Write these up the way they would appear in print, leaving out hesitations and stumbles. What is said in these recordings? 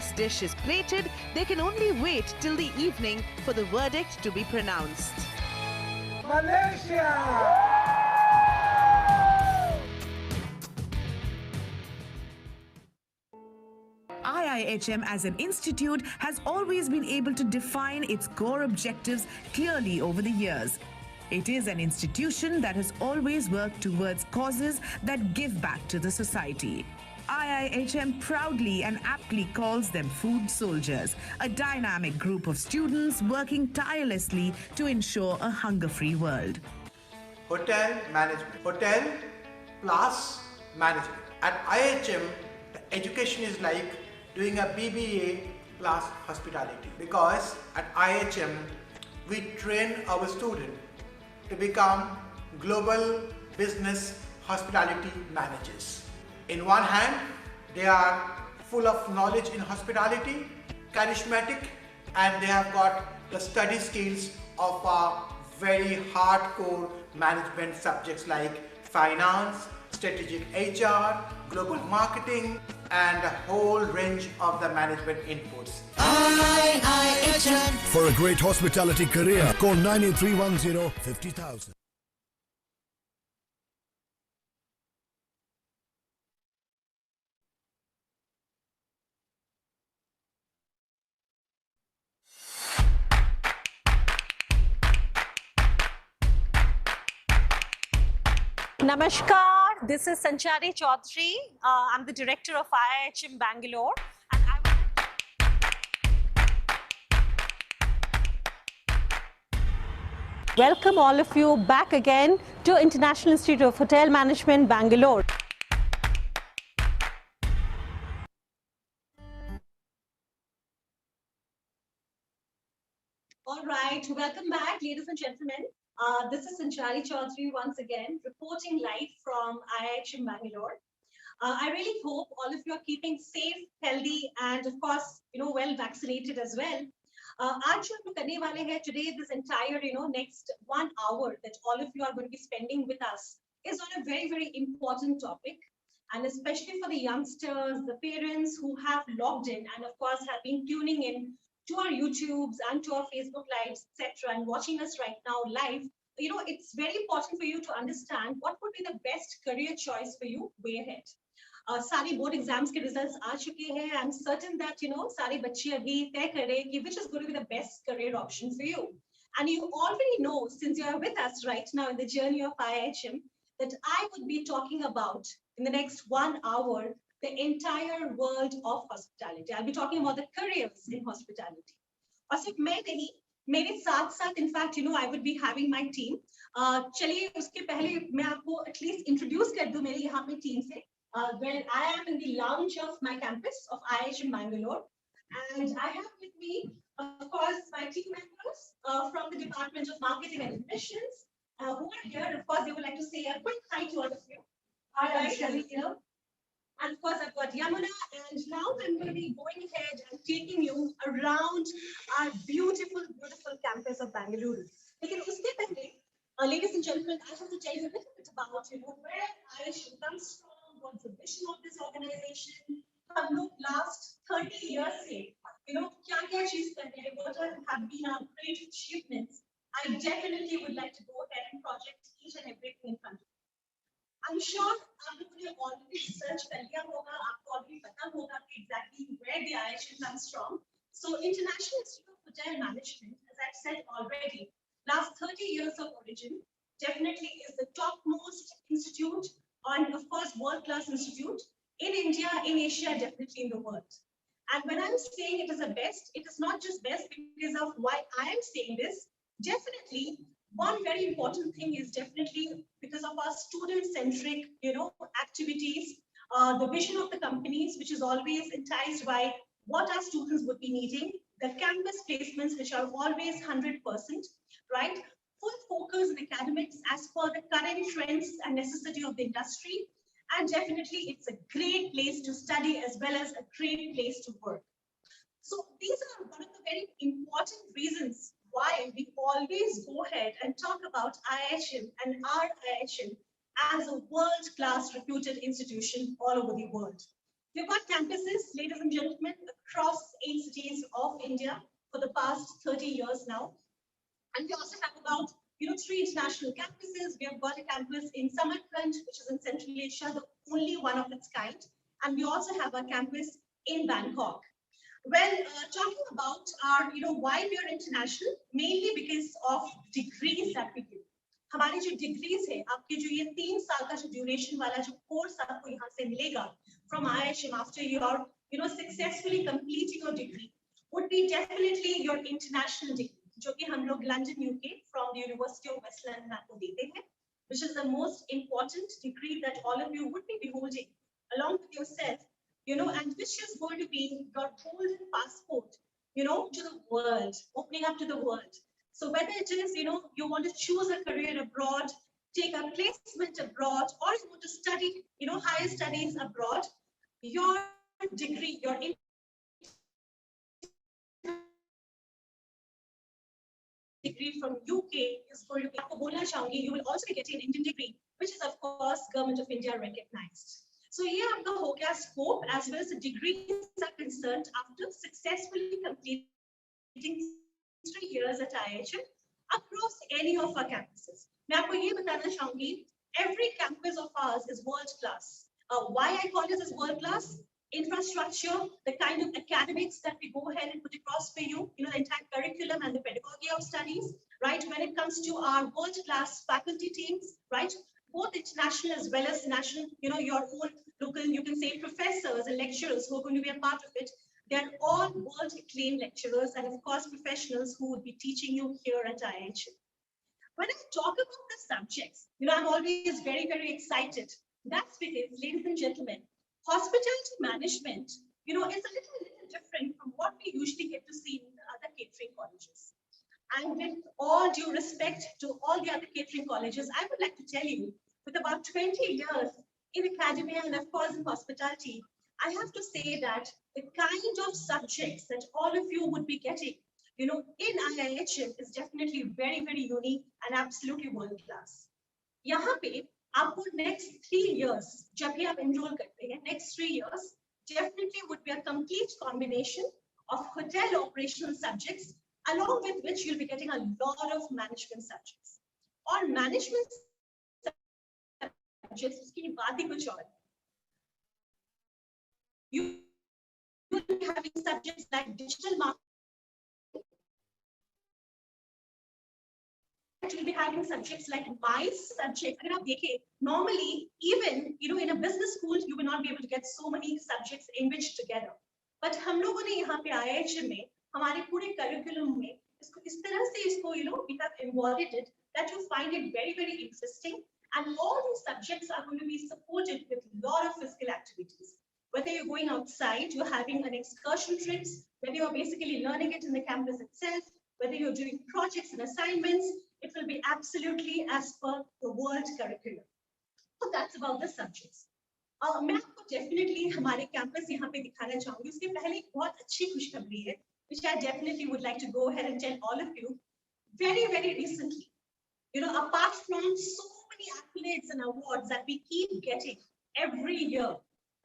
last dish is plated, they can only wait till the evening for the verdict to be pronounced. Malaysia! IIHM as an institute has always been able to define its core objectives clearly over the years. It is an institution that has always worked towards causes that give back to the society. IIHM proudly and aptly calls them food soldiers, a dynamic group of students working tirelessly to ensure a hunger-free world. Hotel management. Hotel plus management. At IIHM, the education is like doing a BBA plus hospitality, because at IIHM we train our students to become global business hospitality managers. In one hand, they are full of knowledge in hospitality, charismatic, and they have got the study skills of very hardcore management subjects like finance, strategic HR, global marketing, and a whole range of the management inputs. IIHM. For a great hospitality career, call 98310 50,000. Namaskar, this is Sanchari Chaudhary. I'm the director of IIHM Bangalore. And welcome all of you back again to International Institute of Hotel Management, Bangalore. All right, welcome back, ladies and gentlemen. This is Sanchari Chaudhary once again, reporting live from IIHM Bangalore. I really hope all of you are keeping safe, healthy, and of course, well vaccinated as well. Aaj jo hum karne wale hain today, this entire, next 1 hour that all of you are going to be spending with us is on a very, very important topic. And especially for the youngsters, the parents who have logged in and of course have been tuning in to our YouTubes and to our Facebook Lives, etc., and watching us right now live, it's very important for you to understand what would be the best career choice for you way ahead. Sari board exams ke results aa chuke hain. I'm certain that, sari bachche abhi तय करें कि which is going to be the best career option for you. And you already know, since you are with us right now in the journey of IIHM, that I would be talking about in the next 1 hour the entire world of hospitality. I'll be talking about the careers in hospitality. और सिर्फ मैं नहीं, मेरे साथ-साथ, in fact, I would be having my team. चलिए उसके पहले मैं आपको at least introduce कर दूं मेरे यहाँ पे team से. Well, I am in the lounge of my campus of IIHM Bangalore, and I have with me, of course, my team members from the Department of Marketing and Admissions, who are here. Of course, they would like to say a quick hi to all of you. Hi, Shali. And of course, I've got Yamuna, and now I'm going to be going ahead and taking you around our beautiful, beautiful campus of Bangalore. Ladies and gentlemen, I have to tell you a little bit about where IIHM comes from, what's the vision of this organization. हम लोग last 30 years से, क्या-क्या चीज कर रहे हैं, what have been our great achievements. I definitely would like to go ahead and project each and everything in front of you. I'm sure आप लोगों ने already research कर लिया होगा, आपको already पता होगा कि exactly where the IIHM comes from. So International Institute of Hotel Management, as I've said already, last 30 years of origin, definitely is the topmost institute and of course world-class institute in India, in Asia, definitely in the world. And when I'm saying it is the best, it is not just best because of why I am saying this. Definitely, one very important thing is definitely because of our student-centric, activities, the vision of the companies, which is always enticed by what our students would be needing, the campus placements, which are always 100%, right? Full focus in academics as per the current trends and necessity of the industry. And definitely, it's a great place to study as well as a great place to work. So these are one of the very important reasons why we always go ahead and talk about IIHM and our IIHM as a world-class reputed institution all over the world. We've got campuses, ladies and gentlemen, across India for the past 30 years now. And we also have about 3 international campuses. We have got a campus in Samarkand, which is in Central Asia, the only one of its kind. And we also have a campus in Bangkok. Well, talking about our, why we are international, mainly because of degrees that we give. हमारी जो degrees है, आपके जो ये 3 साल का जो duration वाला जो course आपको यहाँ से मिलेगा from IIHM after your, successfully completing your degree, would be definitely your international degree, जो कि हम लोग London, UK, from the University of West London आपको देते हैं, which is the most important degree that all of you would be beholding along with yourself, and which is going to be your golden passport, to the world, opening up to the world. So whether it is, you want to choose a career abroad, take a placement abroad, or you want to study, higher studies abroad, your degree, your degree from UK is going to be, you will also be getting an Indian degree, which is of course Government of India recognized. So here the whole scope as well as the degrees are concerned after successfully completing 3 years at IIHM across any of our campuses. मैं आपको ये बताना चाहूंगी, every campus of ours is world class. Why I call this as world class? Infrastructure, the kind of academics that we go ahead and put across for you, the entire curriculum and the pedagogy of studies, right? When it comes to our world class faculty teams, right? Both international as well as national, your own local, you can say professors and lecturers who are going to be a part of it. They're all world acclaimed lecturers and of course professionals who would be teaching you here at IIHM. When I talk about the subjects, I'm always very, very excited. That's because, ladies and gentlemen, hospitality management, is a little different from what we usually get to see in other catering colleges. And with all due respect to all the other catering colleges, I would like to tell you, with about 20 years in academia and of course in hospitality, I have to say that the kind of subjects that all of you would be getting, in IIHM is definitely very, very unique and absolutely world class. यहाँ पे आपको next 3 years, जब भी आप enroll करते हैं, next 3 years definitely would be a complete combination of hotel operational subjects, along with which you'll be getting a lot of management subjects. और management subjects की बात ही कुछ और. You will be having subjects like digital marketing. You'll be having subjects like my subject. Normally, even in a business school, you will not be able to get so many subjects enriched together. But हम लोगों ने यहाँ पे IIHM में हमारे पूरे curriculum में इसको इस तरह से इसको we have embodied it that you find it very, very interesting, and all these subjects are going to be supported with a lot of physical activities. Whether you're going outside, you're having an excursion trips, whether you're basically learning it in the campus itself, whether you're doing projects and assignments, it will be absolutely as per the world curriculum. So that's about the subjects. मैं आपको definitely हमारे campus यहाँ पे दिखाना चाहूँगी. उसके पहले एक बहुत अच्छी खुशखबरी है, which I definitely would like to go ahead and tell all of you. Very, very recently, apart from so many accolades and awards that we keep getting every year,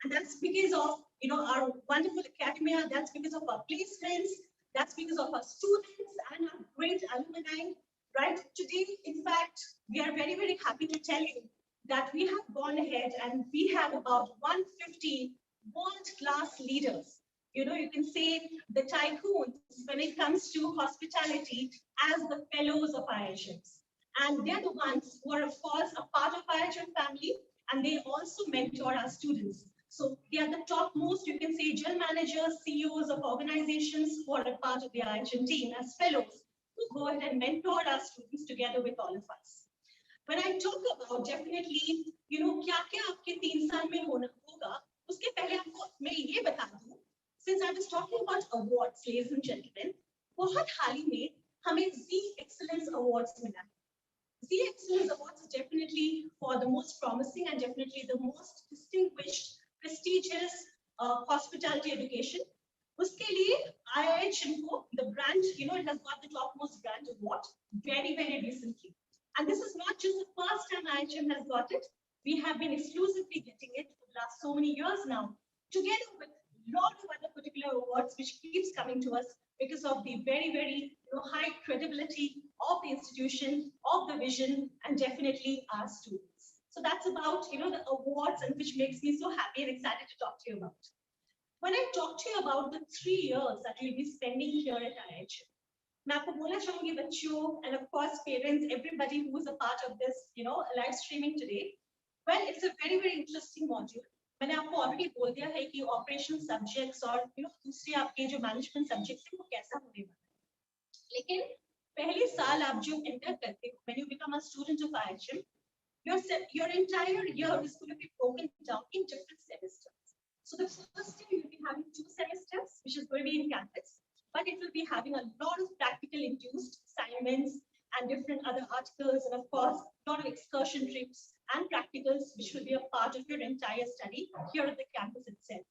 and that's because of our wonderful academia, that's because of our placements, that's because of our students and our great alumni, right? Today, in fact, we are very, very happy to tell you that we have gone ahead and we have about 150 world-class leaders. You can say the tycoons when it comes to hospitality as the fellows of IIHMs. And they're the ones who are, of course, a part of IIHM family, and they also mentor our students. So they are the topmost, you can say, general managers, CEOs of organizations who are a part of the IIHM team as fellows who go ahead and mentor our students together with all of us. When I talk about definitely, क्या-क्या आपके 3 साल में होगा, उसके पहले आपको मैं ये बता दूं, since I was talking about awards, ladies and gentlemen, बहुत हाल ही में हमें Z Excellence Awards मिला. Z Excellence Awards is definitely for the most promising and definitely the most distinguished, prestigious hospitality education. उसके लिए IIHM को the brand, it has got the topmost brand award very, very recently. And this is not just the first time IIHM has got it. We have been exclusively getting it for the last so many years now, together with a lot of other particular awards which keeps coming to us because of the very high credibility of the institution, of the vision, and definitely our students. So that's about the awards, and which makes me so happy and excited to talk to you about. When I talk to you about the 3 years that you'll be spending here at IHM, मैं आपको बोलना चाहूंगी बच्चों and of course parents, everybody who is a part of this live streaming today. Well, it's a very interesting module. मैंने आपको already बोल दिया है कि ऑपरेशन सब्जेक्ट्स और दूसरे आपके जो मैनेजमेंट सब्जेक्ट्स हैं वो कैसा होने वाला है. लेकिन पहले साल आप जो एंटर करते हो, when you become a student of IHM, your entire year is going to be broken down in different semesters. So the first year you'll be having 2 semesters, which is going to be in campus, but it will be having a lot of practical induced assignments and different other articles, and of course, a lot of excursion trips and practicals, which will be a part of your entire study here at the campus itself.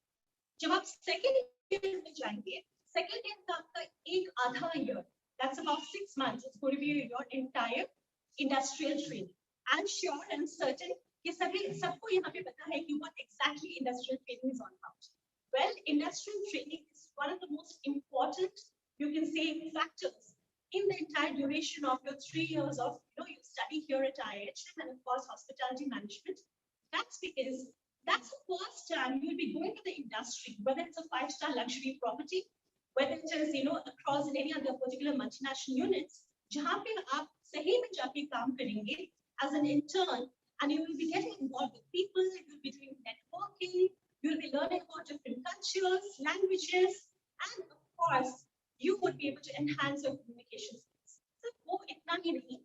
जब आप second year में जाएंगे, second year का आपका एक आधा year, that's about 6 months, it's going to be your entire industrial training. I'm sure and certain कि सबको यहाँ पे पता है कि what exactly industrial training is all about. Well, industrial training is one of the most important, you can say, factors in the entire duration of your 3 years of you study here at IHM and of course hospitality management. That's because that's the first time you'll be going to the industry, whether it's a 5-star luxury property, whether it is across in any other particular multinational units, जहाँ पे आप सही में जाके काम करेंगे as an intern, and you will be getting involved with people, you will be doing networking, you will be learning about different cultures, languages, and of course, you would be able to enhance your communication skills. So, वो इतना ही नहीं,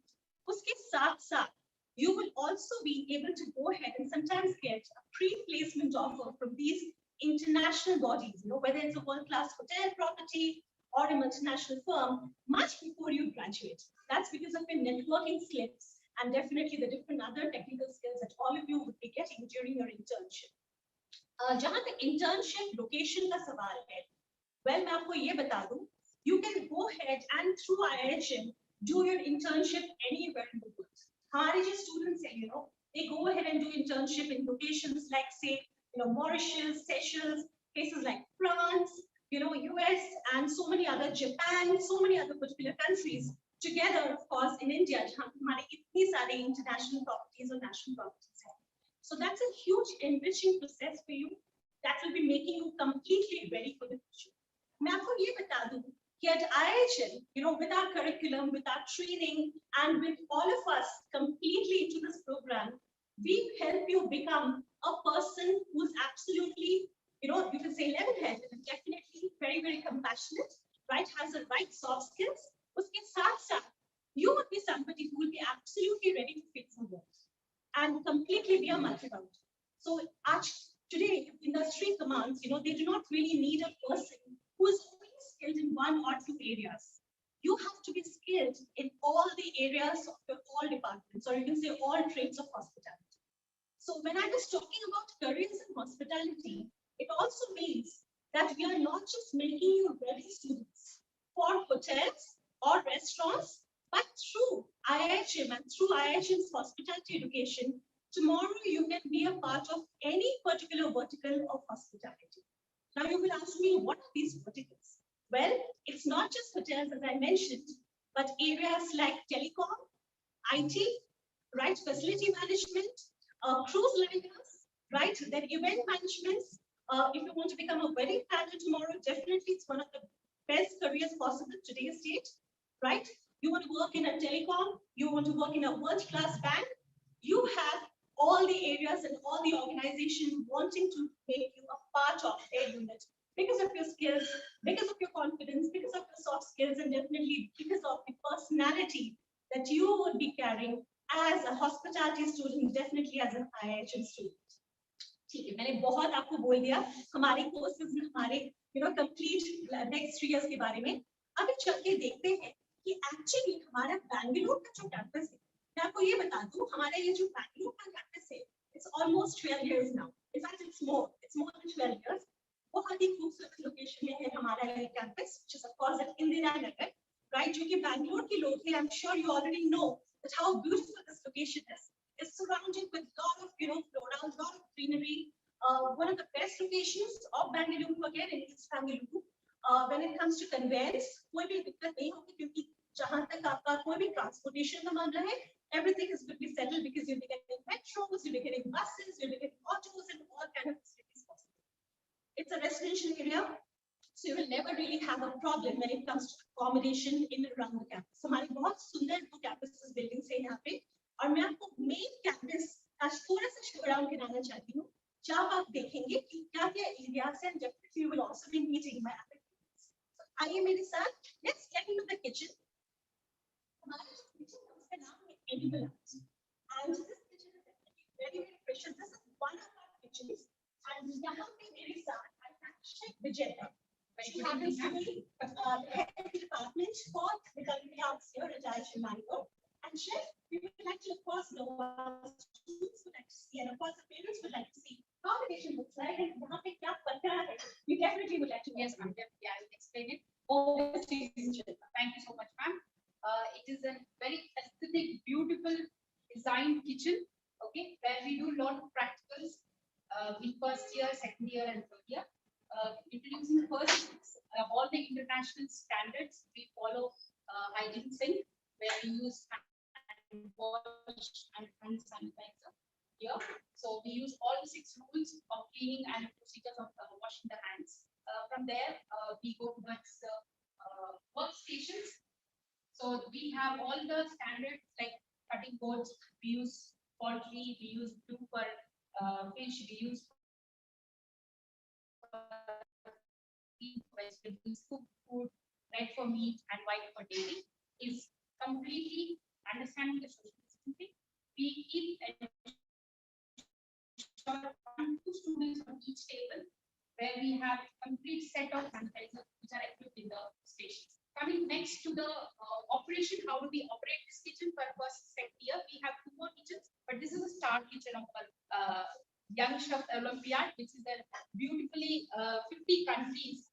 उसके साथ-साथ you will also be able to go ahead and sometimes get a pre-placement offer from these international bodies, whether it's a world-class hotel property or a multinational firm, much before you graduate. That's because of your networking skills and definitely the different other technical skills that all of you would be getting during your internship. जहाँ तक internship location का सवाल है, well, मैं आपको ये बता दूँ, you can go ahead and through IHM do your internship anywhere in the world. हमारे जो students हैं, they go ahead and do internship in locations like say, Mauritius, Seychelles, places like France, US, and so many other, Japan, so many other particular countries. Together, of course, in India, जहाँ हमारे इतनी सारे international properties or national properties हैं. So that's a huge enriching process for you that will be making you completely ready for the future. मैं आपको ये बता दूँ कि at IHM, with our curriculum, with our training, and with all of us completely into this program, we help you become a person who's absolutely, you can say level-headed and definitely very compassionate, right? Has the right soft skills. उसके साथ-साथ, you would be somebody who will be absolutely ready to face the world and completely be a multi-round. So today, industry commands, they do not really need a person who is only skilled in 1 or 2 areas. You have to be skilled in all the areas of your all departments, or you can say all trades of hospitality. So when I was talking about careers in hospitality, it also means that we are not just making you ready students for hotels or restaurants, but through IHM and through IHM's hospitality education, tomorrow you can be a part of any particular vertical of hospitality. Now you will ask me, what are these verticals? Well, it's not just hotels, as I mentioned, but areas like telecom, IT, right, facility management, cruise liners, right, then event management. If you want to become a wedding planner tomorrow, definitely it's one of the best careers possible today's date, right? You want to work in a telecom, you want to work in a world-class bank, you have all the areas and all the organizations wanting to make you a part of their unit because of your skills, because of your confidence, because of your soft skills, and definitely because of the personality that you would be carrying as a hospitality student, definitely as an IHM student. ठीक है, मैंने बहुत आपको बोल दिया हमारे courses में, हमारे कंप्लीट नेक्स्ट 3 इयर्स के बारे में. अभी चल के देखते हैं कि एक्चुअली हमारा बैंगलोर का जो कैंपस है, मैं आपको ये बता दूं, हमारा ये जो बैंगलोर का कैंपस है, it's almost 12 years now. In fact it's more than 12 years. बहुत ही खूबसूरत लोकेशन में है हमारा ये campus, which is of course eight Indira Nagar, right, जो कि बैंगलोर के लोग हैं. I am sure you already know that how beautiful this location is. It's surrounded with a lot of flora, a lot of greenery. One of the best locations of Bangalore, again in East Bangalore. When it comes to conveyance, कोई भी दिक्कत नहीं होगी क्योंकि जहाँ तक आपका कोई भी transportation का मामला है, everything is going to be settled because you'll be getting metros, you'll be getting buses, you'll be getting autos, and all kind of facilities possible. It's a residential area, so you will never really have a problem when it comes to accommodation in and around the campus. हमारी बहुत सुंदर दो campuses buildings हैं यहाँ पे, और मैं आपको main campus का थोड़ा सा show around कराना चाहती हूँ, जहाँ आप देखेंगे कि क्या-क्या areas हैं, and definitely you will also be meeting my applicants. So आइए मेरे साथ, let's get into the kitchen. हमारा kitchen उसका नाम है Edible Arts, and this kitchen is definitely very very precious. This is one of our kitchens, and यहाँ पे मेरे साथ I have Chef Vijaya. She happens to be the head department for the culinary arts here at IIM Bangalore. And Chef, we would like to, of course, know our students would like to see, and of course, the parents would like to see how the kitchen looks like and how they can prepare it. We definitely would like to. Yes, ma'am. Yeah, I will explain it. Thank you so much, ma'am. It is a very aesthetic, beautiful design kitchen. Okay, where we do a lot of practicals in first year, second year, and third year. Introducing first all the international standards. We follow hygiene sink, where we use hand wash and hand sanitizer here. So we use all the 6 rules of cleaning and procedures of washing the hands. From there, we go towards workstations. So we have all the standards like cutting boards. We use poultry. We use blue for fish. We use vegetables, cooked food, red for meat, and white for dairy. Is completely understanding the social distancing. We keep 2 students on each table, where we have complete set of sanitizers which are equipped in the stations. Coming next to the operation, how do we operate this kitchen for first second year? We have 2 more kitchens, but this is a star kitchen of our Young Chef Olympiad, which is a beautifully 50 countries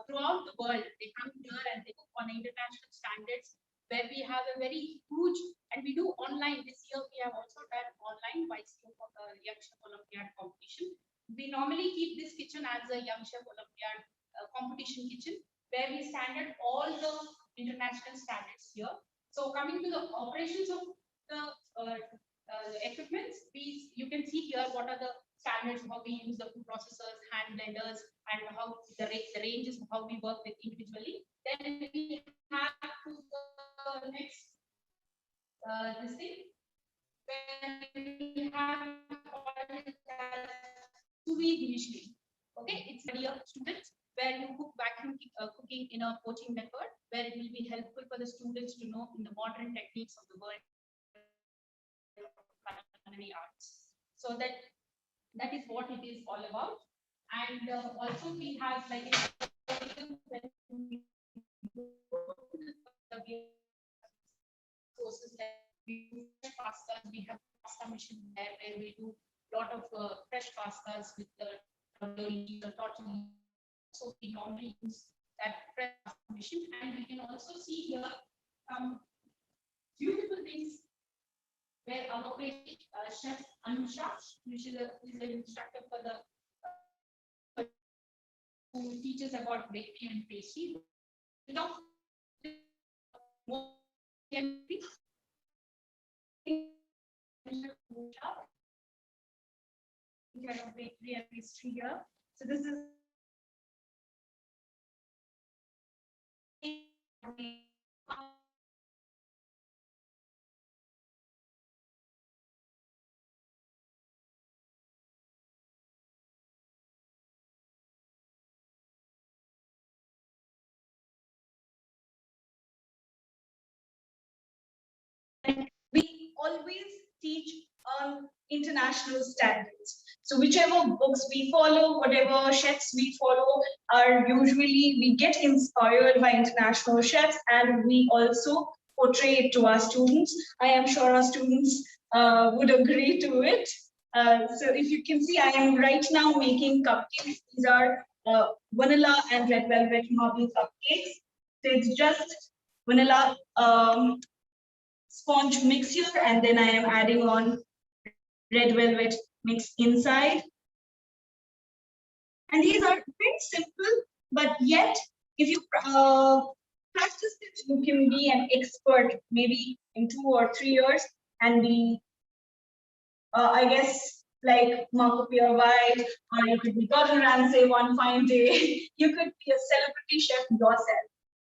throughout the world. They come here and they cook on international standards, where we have a very huge, and we do online. This year we have also done online by scope of the Young Chef Olympiad competition. We normally keep this kitchen as a Young Chef Olympiad competition kitchen, where we standard all the international standards here. So coming to the operations of the equipments, you can see here what are the standards, how we use the food processors, hand blenders, and how the ranges of how we work with individually. Then we have to the next this thing, where we have sous vide initially. Okay, it's for your students, where you cook vacuum cooking in a poaching method, where it will be helpful for the students to know in the modern techniques of the world culinary arts. So that is what it is all about. And also we have like sources like pastas. We have pasta machine there, where we do lot of fresh pastas with the tortilla. So we normally use that fresh pasta machine, and we can also see here beautiful things where our chef Anusha, which is an instructor for the who teaches about bakery and pastry. Bakery and pastry here. So this is we always teach on international standards. So whichever books we follow, whatever chefs we follow, are usually we get inspired by international chefs, and we also portray it to our students. I am sure our students would agree to it. So if you can see, I am right now making cupcakes. These are vanilla and red velvet marble cupcakes. So it's just vanilla sponge mix here, and then I am adding on red velvet mix inside. And these are very simple, but yet if you practice it, you can be an expert maybe in 2 or 3 years and be, I guess, like Marco Pierre White, or you could be Gordon Ramsay one fine day. You could be a celebrity chef yourself.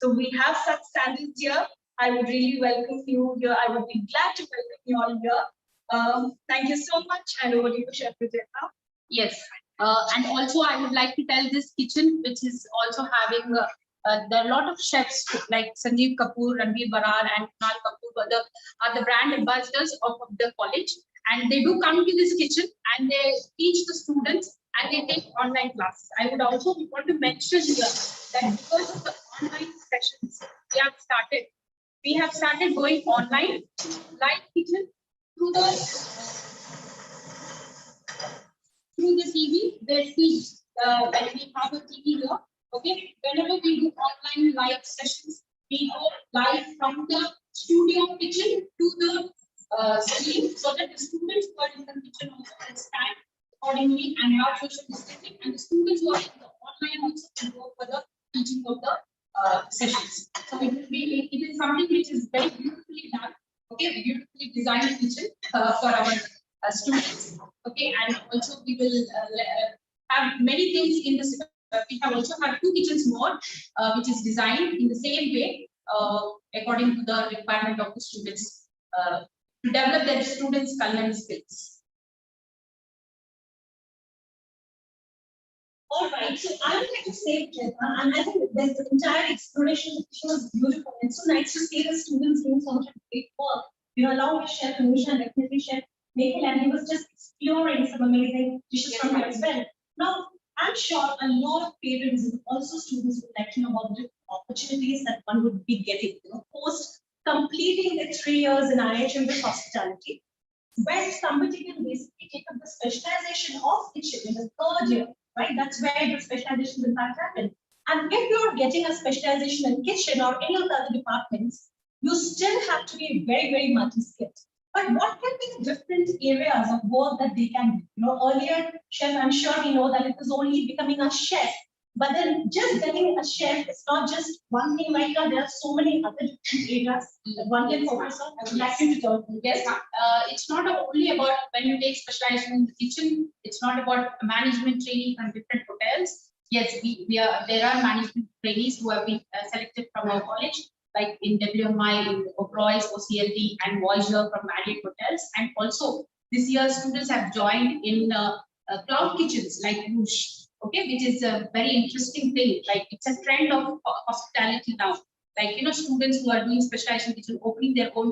So we have such standards here. I would really welcome you here. I would be glad to welcome you all here. Thank you so much, and over to you, Chef Vijay now. Yes, and also I would like to tell this kitchen, which is also having there are a lot of chefs like Sanjeev Kapoor, Ranveer Barar, and Kunal Kapoor are the brand ambassadors of the college, and they do come to this kitchen and they teach the students and they take online classes. I would also want to mention here that because of the online sessions we have started going online live kitchen through the TV. They see like we have a TV here. Okay, whenever we do online live sessions, we go live from the studio kitchen to the screen, so that the students who are in the kitchen also can stand accordingly and have social distancing, and the students who are in the online also can go for the teaching of the sessions. So it is something which is very beautifully done. Okay, beautifully designed kitchen for our students. Okay, and also we will have many things in this. We have also had 2 kitchens more, which is designed in the same way according to the requirement of the students to develop their students' culinary skills. All right, so I would like to say, and I think this entire exploration was beautiful. It's so nice to see the students doing so much great work. You know, along with Chef Anisha and definitely Chef Nikhil, and he was just exploring some amazing dishes from here as well. Now, I'm sure a lot of parents and also students would like to know about the opportunities that one would be getting, you know, post completing the 3 years in IHM with hospitality, where somebody can basically take up the specialization of kitchen in the 3rd year, right? That's where the specialization in fact happen. And if you're getting a specialization in kitchen or any of the other departments, you still have to be very, very multi-skilled. But what can be the different areas of work that they can do? You know, earlier, chef, I'm sure we know that it was only becoming a chef, but then just getting a chef is not just one thing like that. There are so many other different areas that one can focus on. I would like you to talk. Yes, it's not only about when you take specialization in the kitchen. It's not about management training from different hotels. Yes, there are management trainees who have been selected from our college, like in WMI, in Oberoi's, OCLD, and Voyager from Marriott Hotels. And also this year, students have joined in cloud kitchens like Whoosh. Okay, which is a very interesting thing. Like it's a trend of hospitality now. Like, you know, students who are doing specialization kitchen opening their own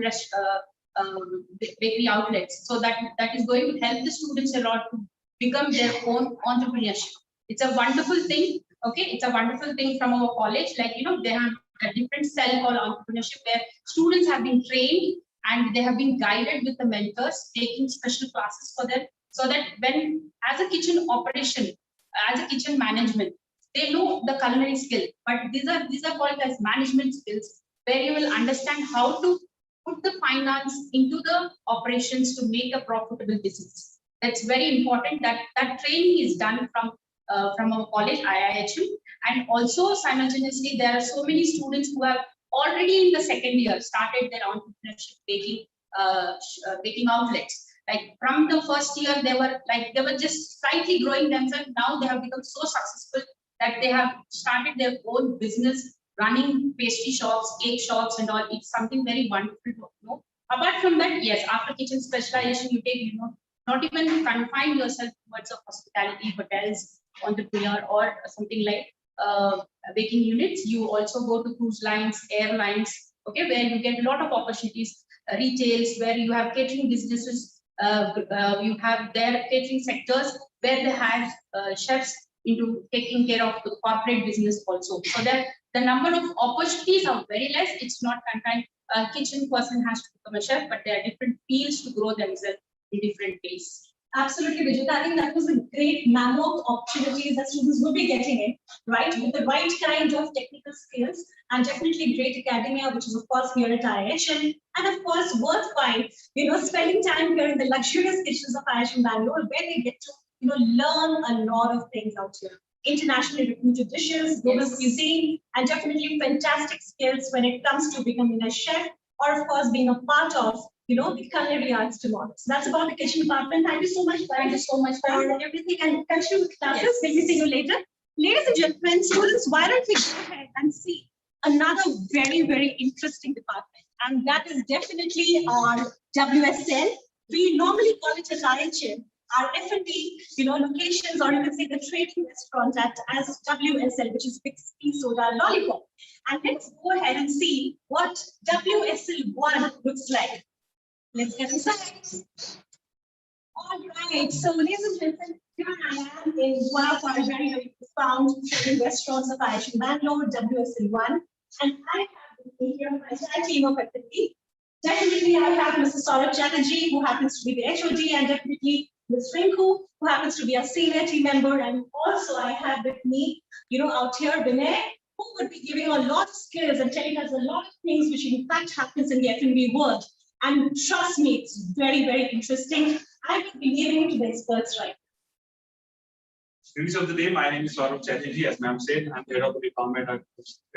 bakery outlets. So that is going to help the students a lot to become their own entrepreneurship. It's a wonderful thing. Okay, it's a wonderful thing from our college. Like, you know, they have a different cell called entrepreneurship where students have been trained and they have been guided with the mentors, taking special classes for them, so that when as a kitchen operation, as a kitchen management, they know the culinary skill, but these are called as management skills, where you will understand how to put the finance into the operations to make a profitable business. That's very important. That training is done from our college, IIHM, and also simultaneously there are so many students who have already in the 2nd year started their entrepreneurship baking outlets. Like from the 1st year, they were just slightly growing themselves. Now they have become so successful that they have started their own business, running pastry shops, cake shops, and all. It's something very wonderful to know. Apart from that, yes, after kitchen specialization, you take, you know, not even confine yourself towards a hospitality, hotels, entrepreneur, or something like baking units. You also go to cruise lines, airlines, okay, where you get a lot of opportunities, retails, where you have catering businesses. You have their catering sectors where they have chefs into taking care of the corporate business also. So that the number of opportunities are very less. It's not confined. A kitchen person has to become a chef, but there are different fields to grow themselves in different ways. Absolutely, Vijay. I think that was a great mammoth opportunities that students will be getting in, right? With the right kind of technical skills, and definitely great academia, which is of course here at IHM, and of course worthwhile, you know, spending time here in the luxurious kitchens of IHM Bangalore, where they get to, you know, learn a lot of things out here. internationally reputed dishes, global cuisine, and definitely fantastic skills when it comes to becoming a chef, or of course being a part of, the culinary arts tomorrow. So that's about the kitchen department. Thank you so much. Thank you so much for everything, and continue with classes. We'll be seeing you later. Ladies and gentlemen, students, why don't we go ahead and see another very, very interesting department, and that is definitely our WSL. We normally call it as IHM. Our F&B, locations, or you can say the trading restaurant as WSL, which is Big Tea Soda Lollipop. And let's go ahead and see what WSL1 looks like. Let's get inside. All right, so ladies and gentlemen, here I am in one of our very, very profound trading restaurants of IHM Bangalore, WSL1. And I have with me here my entire team of F&B. Definitely, I have Mr. Saurabh Chatterjee, who happens to be the HOD, and definitely Ms. Rinku, who happens to be a senior team member. And also, I have with me, out here, Vinay, who would be giving a lot of skills and telling us a lot of things which in fact happens in the F&B world. And trust me, it's very, very interesting. I will be leaving it to the experts right now. Students of the day, my name is Saurabh Chatterjee. As ma'am said, I'm head of the department at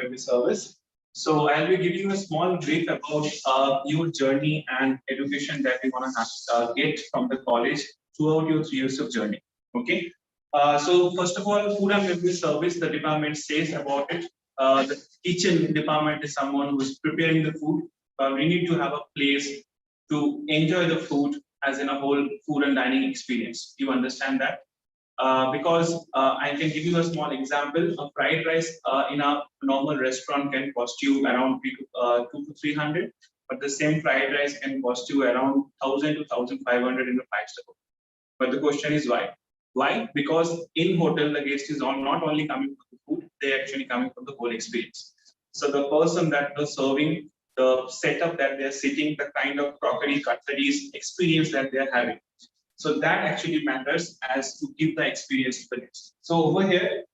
F&B service. So I'll be giving you a small brief about your journey and education that you're going to get from the college throughout your 3 years of journey. Okay. So first of all, food and beverage service, the department says about it. The kitchen department is someone who is preparing the food. We need to have a place to enjoy the food as in a whole food and dining experience. You understand that? Because I can give you a small example. A fried rice in a normal restaurant can cost you around 200 to 300, but the same fried rice can cost you around 1,000 to 1,500 in a 5-star. But the question is why? Why? Because in hotel, the guest is not only coming for the food, they're actually coming for the whole experience. So the person that was serving, the setup that they're sitting, the kind of crockery, cutleries, experience that they're having. So that actually matters as to give the experience to the guest. So over here,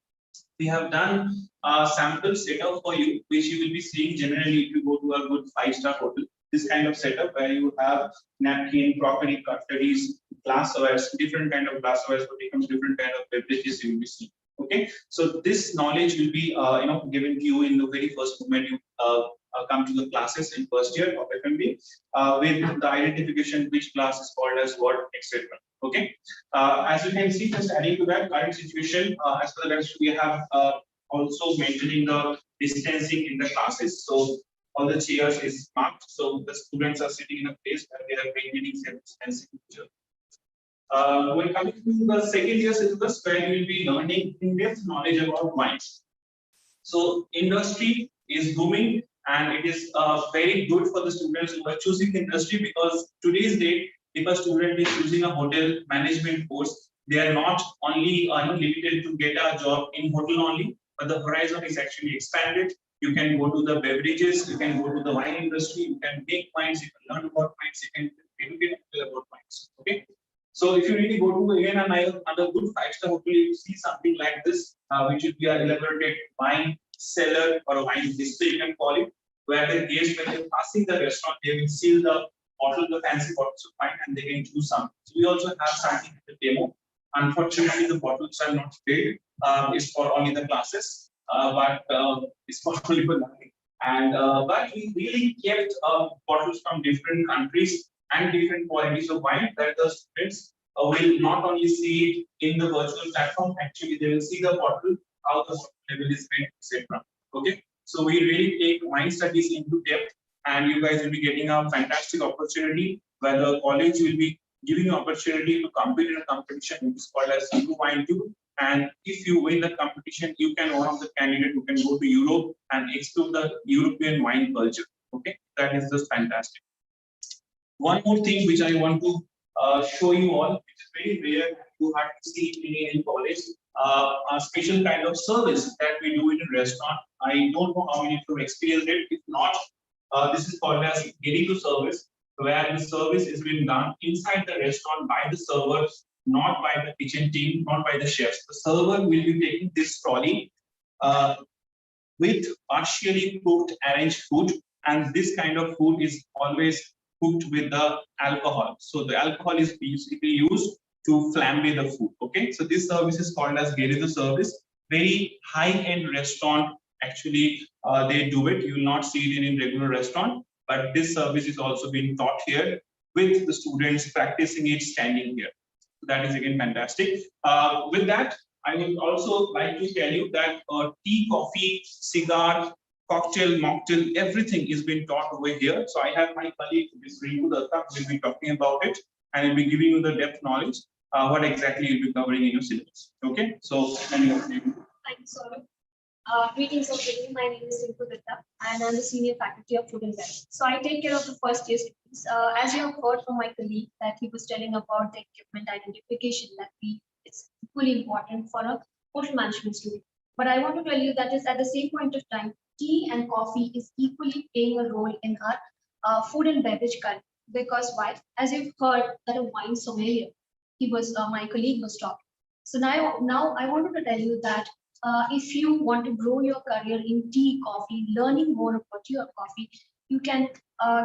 we have done a sample setup for you, which you will be seeing generally if you go to a good 5-star hotel. This kind of setup where you have napkin, crockery, cutleries, glasswares, different kind of glasswares, but becomes different kind of beverages you will be seeing. Okay, so this knowledge will be given to you in the very first moment you come to the classes in first year of F&B with the identification which class is called as what, etc. Okay, as you can see, just adding to that current situation, as per the rest, we have also maintaining the distancing in the classes. So all the chairs is marked, so the students are sitting in a place where they are maintaining safe distancing. When coming to the second year syllabus, where you will be learning in-depth knowledge about wines. So industry is booming, and it is very good for the students who are choosing industry, because today's date, if a student is choosing a hotel management course, they are not only limited to get a job in hotel only, but the horizon is actually expanded. You can go to the beverages, you can go to the wine industry, you can make wines, you can learn about wines, you can educate about wines. Okay. So if you really go to again another good 5-star hotel, you see something like this, which would be an elaborated wine cellar or a wine display, you can call it, where the guests, when they're passing the restaurant, they will see the bottle, the fancy bottles of wine, and they can choose some. So we also have something in the demo. Unfortunately, the bottles are not paid. It's for only the classes, but it's for only for learning. And but we really kept bottles from different countries and different qualities of wine that the students will not only see it in the virtual platform. Actually, they will see the bottle, how the level is made, etc. Okay, so we really take wine studies into depth, and you guys will be getting a fantastic opportunity where the college will be giving you opportunity to compete in a competition which is called as Wine 2. And if you win the competition, you can one of the candidate who can go to Europe and explore the European wine culture. Okay, that is just fantastic. One more thing which I want to show you all, which is very rare you have to see in college, a special kind of service that we do in a restaurant. I don't know how many of you have experienced it. If not, this is called as getting to service, where the service is being done inside the restaurant by the server, not by the kitchen team, not by the chefs. The server will be taking this trolley with partially cooked arranged food, and this kind of food is always cooked with the alcohol. So the alcohol is basically used to flambe the food. Okay, so this service is called as Geri the service, very high-end restaurant. Actually, they do it. You will not see it in regular restaurant, but this service is also being taught here with the students practicing it standing here. So that is again fantastic. With that, I would also like to tell you that tea, coffee, cigar, cocktail, mocktail, everything is being taught over here. So I have my colleague, Ms. Ritu Datta, who will be talking about it and will be giving you the depth knowledge, what exactly you'll be covering in your syllabus. Okay, so Thanks, Saurabh. Greetings of evening. My name is Ritu Datta and I'm the senior faculty of food and beverage. So I take care of the first year students. As you have heard from my colleague that he was telling about the equipment identification that it's equally important for a hotel management student. But I want to tell you that is at the same point of time, tea and coffee is equally playing a role in our food and beverage curriculum. Because why? As you've heard that a wine sommelier, my colleague was talking. So now I wanted to tell you that if you want to grow your career in tea, coffee, learning more about your coffee, you can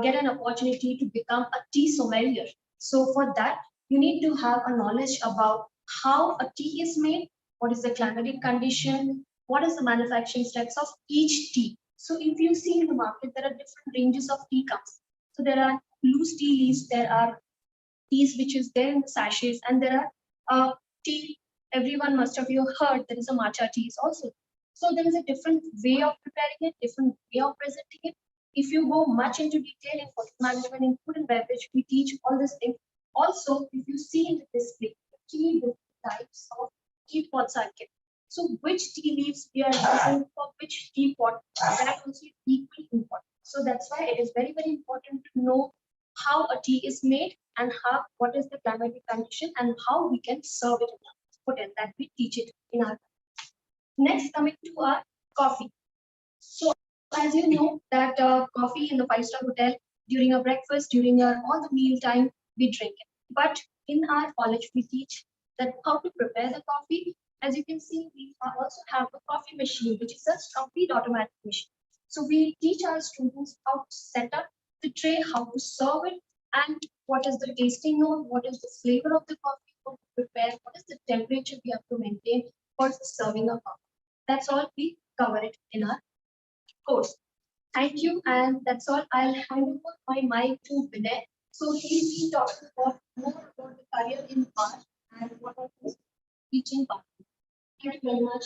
get an opportunity to become a tea sommelier. So for that, you need to have a knowledge about how a tea is made, what is the climatic condition, what is the manufacturing steps of each tea. So if you see in the market, there are different ranges of tea cups. So there are loose tea leaves, there are teas which is there in the sachets, and there are tea. Everyone must have you heard there is a matcha teas also. So there is a different way of preparing it, different way of presenting it. If you go much into detail in hotel management, in food and beverage, we teach all these things. Also, if you see in the display, 3 different types of tea pots are kept. So which tea leaves we are using for which tea pot, that also is equally important. So that's why it is very, very important to know how a tea is made and what is the climatic condition and how we can serve it in our hotel, that we teach it in our. Next, coming to our coffee. So as you know that coffee in the 5-star hotel, during a breakfast, during all the meal time, we drink it. But in our college, we teach that how to prepare the coffee. As you can see, we also have a coffee machine, which is a complete automatic machine. So we teach our students how to set up the tray, how to serve it, and what is the tasting note, what is the flavor of the coffee, how to prepare, what is the temperature we have to maintain for serving a coffee. That's all we cover it in our course. Thank you, and that's all. I'll hand over my mic to Vinay. So he'll be talking more about the career in art and what are his teaching part. Thank you very much.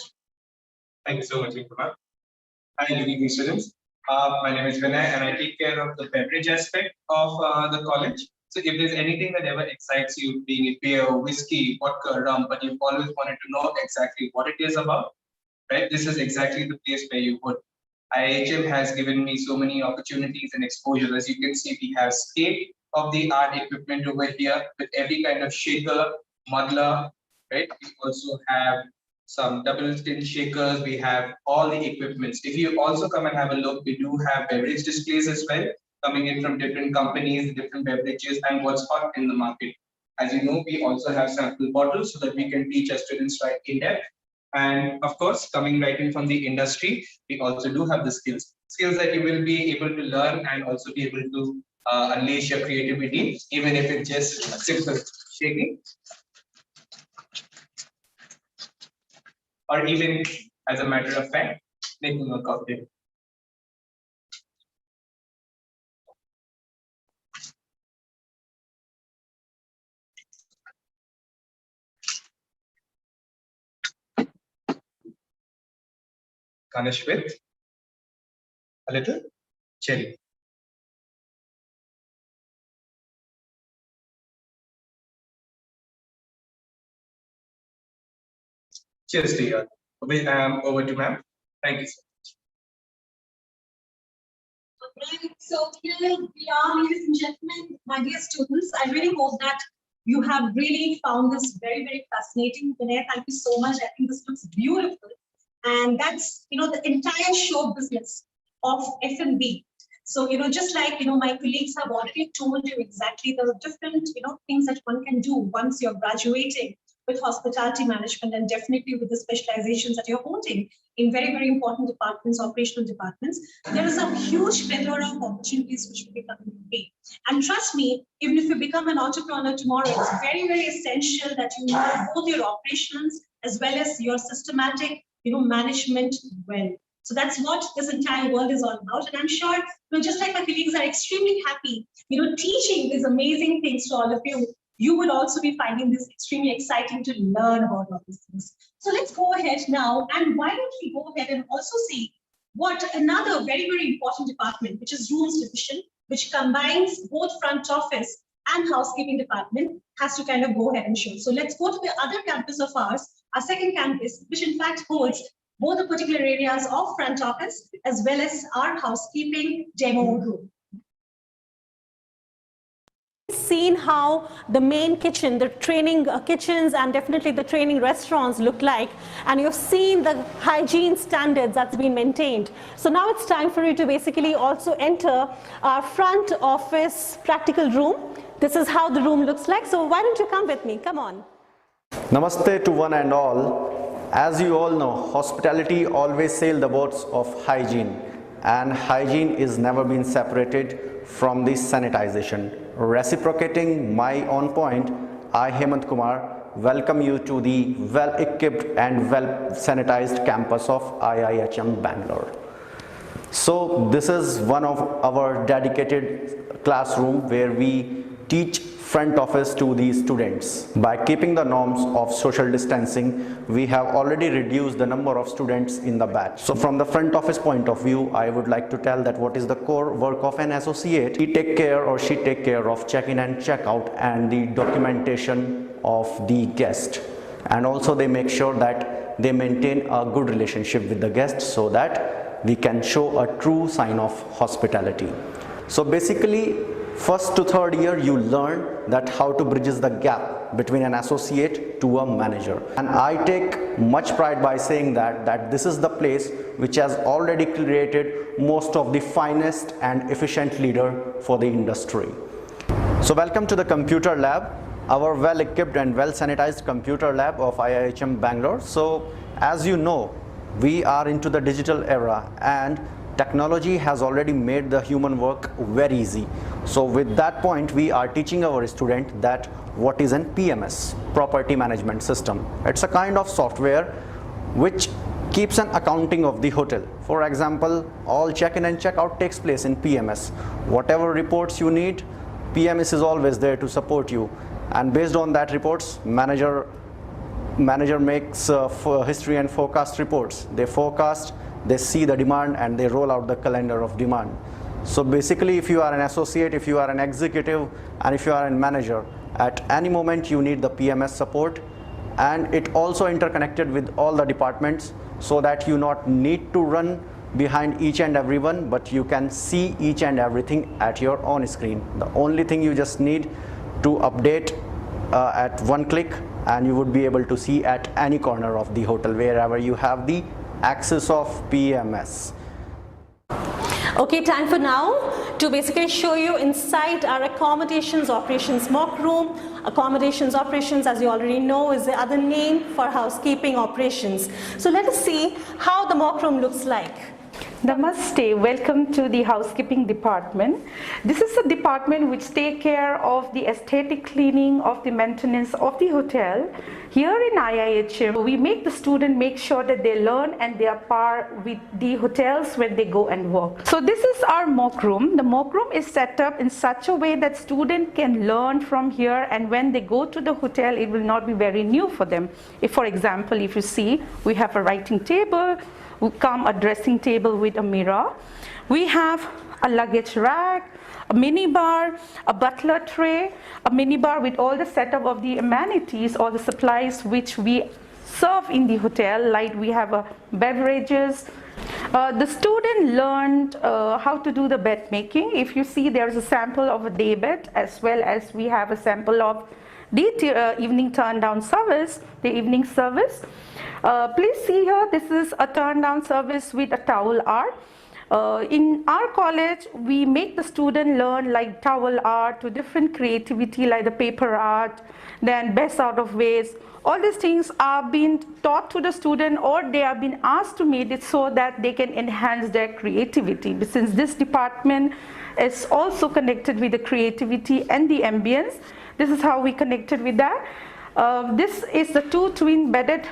Thank you so much, Ikuma. Hi, good evening, students. My name is Vinay, and I take care of the beverage aspect of the college. So if there's anything that ever excites you, being it beer, whiskey, vodka, rum, but you've always wanted to know exactly what it is about, right? This is exactly the place where you would. IIHM has given me so many opportunities and exposure. As you can see, we have state-of-the-art equipment over here with every kind of shaker, muddler, right? We also have some double tin shakers. We have all the equipments. If you also come and have a look, we do have beverage displays as well, coming in from different companies, different beverages, and what's hot in the market. As you know, we also have sample bottles so that we can teach our students right in depth. And of course, coming right in from the industry, we also do have the skills that you will be able to learn and also be able to unleash your creativity, even if it's just simple shaking. Or even, as a matter of fact, making a cocktail. Garnish with a little cherry. Cheers to you. Over to ma'am. Thank you so much. Right. So here we are, ladies and gentlemen, my dear students. I really hope that you have really found this very, very fascinating. Vinay, thank you so much. I think this looks beautiful. And that's, the entire show business of F&B. So, just like, my colleagues have already told you exactly the different, things that one can do once you're graduating with hospitality management and definitely with the specializations that you're holding in very, very important departments, operational departments. There is a huge plethora of opportunities which will be coming to be. And trust me, even if you become an entrepreneur tomorrow, it's very, very essential that you know both your operations as well as your systematic management well. So that's what this entire world is all about. And I'm sure, just like my colleagues are extremely happy, teaching these amazing things to all of you, you would also be finding this extremely exciting to learn about all these things. So let's go ahead now. And why don't we go ahead and also see what another very, very important department, which is rooms division, which combines both front office and housekeeping department, has to kind of go ahead and show. So let's go to the other campus of ours, our second campus, which in fact holds both the particular areas of front office as well as our housekeeping demo room. Seen how the main kitchen, the training kitchens and definitely the training restaurants look like, and you've seen the hygiene standards that's been maintained. So now it's time for you to basically also enter our front office practical room. This is how the room looks like. So why don't you come with me? Come on. Namaste to one and all. As you all know, hospitality always sail the boats of hygiene, and hygiene is never been separated from the sanitization. Reciprocating my own point, I, Hemant Kumar, welcome you to the well-equipped and well-sanitized campus of IIHM Bangalore. So this is one of our dedicated classroom where we teach front office to the students. By keeping the norms of social distancing, we have already reduced the number of students in the batch. So from the front office point of view, I would like to tell that what is the core work of an associate. He take care or she take care of check-in and check-out and the documentation of the guest. And also they make sure that they maintain a good relationship with the guest so that we can show a true sign of hospitality. So basically, first to third year, you learn that how to bridge the gap between an associate to a manager. And I take much pride by saying that this is the place which has already created most of the finest and efficient leader for the industry. So welcome to the computer lab, our well-equipped and well-sanitized computer lab of IIHM Bangalore. So as you know, we are into the digital era and technology has already made the human work very easy. So with that point, we are teaching our student that what is an PMS, property management system. It's a kind of software which keeps an accounting of the hotel. For example, all check-in and check-out takes place in PMS. Whatever reports you need, PMS is always there to support you. And based on that reports, manager makes history and forecast reports. They forecast, they see the demand and they roll out the calendar of demand. So basically, if you are an associate, if you are an executive, and if you are a manager, at any moment you need the PMS support, and it also interconnected with all the departments so that you not need to run behind each and everyone, but you can see each and everything at your own screen. The only thing you just need to update at one click, and you would be able to see at any corner of the hotel wherever you have the access of PMS. Okay, time for now to basically show you inside our accommodations operations mock room. Accommodations operations, as you already know, is the other name for housekeeping operations. So let us see how the mock room looks like. Namaste, welcome to the housekeeping department. This is a department which takes care of the aesthetic cleaning, of the maintenance of the hotel. Here in IIHM, we make the student make sure that they learn and they are par with the hotels when they go and work. So this is our mock room. The mock room is set up in such a way that student can learn from here, and when they go to the hotel, it will not be very new for them. If, for example, if you see, we have a writing table, we come a dressing table with a mirror. We have a luggage rack, a mini bar, a butler tray, a mini bar with all the setup of the amenities or the supplies which we serve in the hotel, like we have beverages. The student learned how to do the bed making. If you see, there's a sample of a day bed, as well as we have a sample of the evening turn down service, the evening service. Please see here, this is a turn down service with a towel art. In our college, we make the student learn like towel art to different creativity like the paper art, then best out of waste. All these things are being taught to the student, or they are being asked to make it so that they can enhance their creativity. Since this department is also connected with the creativity and the ambience, this is how we connected with that. This is the two twin bedded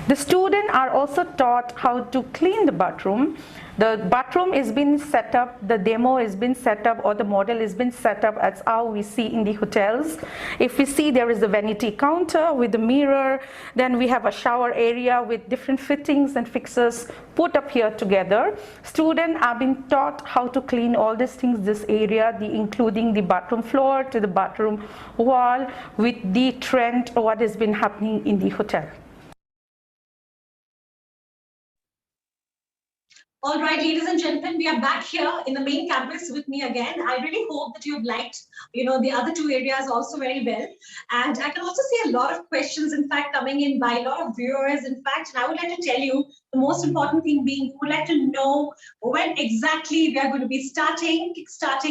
The students are also taught how to clean the bathroom. The bathroom is being set up, the demo is being set up, or the model is being set up as how we see in the hotels. If we see there is a vanity counter with a mirror, then we have a shower area with different fittings and fixtures put up here together. Students are being taught how to clean all these things, this area, including the bathroom floor to the bathroom wall, with the trend of what has been happening in the hotel. All right, ladies and gentlemen, we are back here in the main campus with me again. I really hope that you've liked, the other two areas also very well. And I can also see a lot of questions, in fact, coming in by a lot of viewers. In fact, and I would like to tell you the most important thing being, we would like to know when exactly we are going to be starting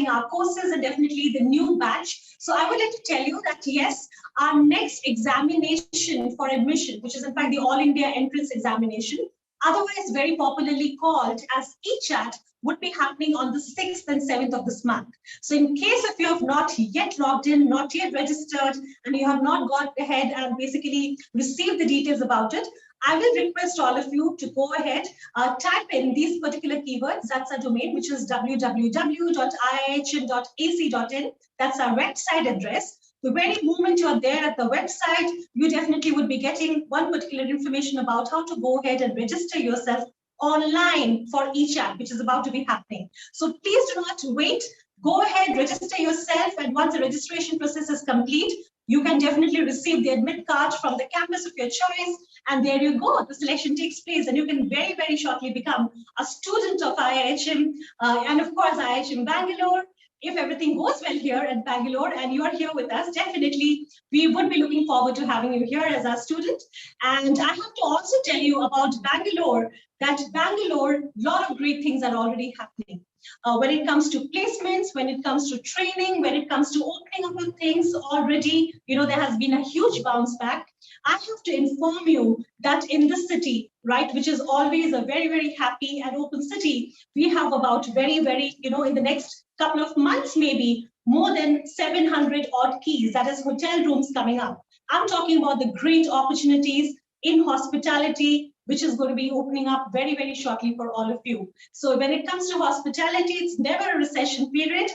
our courses and definitely the new batch. So I would like to tell you that yes, our next examination for admission, which is in fact the All India Entrance Examination, otherwise very popularly called as ECHAT, would be happening on the 6th and 7th of this month. So in case if you have not yet logged in, not yet registered, and you have not gone ahead and basically received the details about it, I will request all of you to go ahead, type in these particular keywords. That's our domain, which is www.iihm.ac.in. That's our website address. The very moment you're there at the website, you definitely would be getting one particular information about how to go ahead and register yourself online for ECHAT, which is about to be happening. So please do not wait. Go ahead, register yourself, and once the registration process is complete, you can definitely receive the admit card from the campus of your choice, and there you go. The selection takes place, and you can very, very shortly become a student of IIHM, and of course IIHM Bangalore. If everything goes well here at Bangalore and you are here with us, definitely we would be looking forward to having you here as our student. And I have to also tell you about Bangalore, that Bangalore, a lot of great things are already happening. When it comes to placements, when it comes to training, when it comes to opening up of things already, there has been a huge bounce back. I have to inform you that in the city, right, which is always a very, very happy and open city, we have about very, very, in the next couple of months, maybe more than 700 odd keys, that is hotel rooms coming up. I'm talking about the great opportunities in hospitality, which is going to be opening up very, very shortly for all of you. So when it comes to hospitality, it's never a recession period.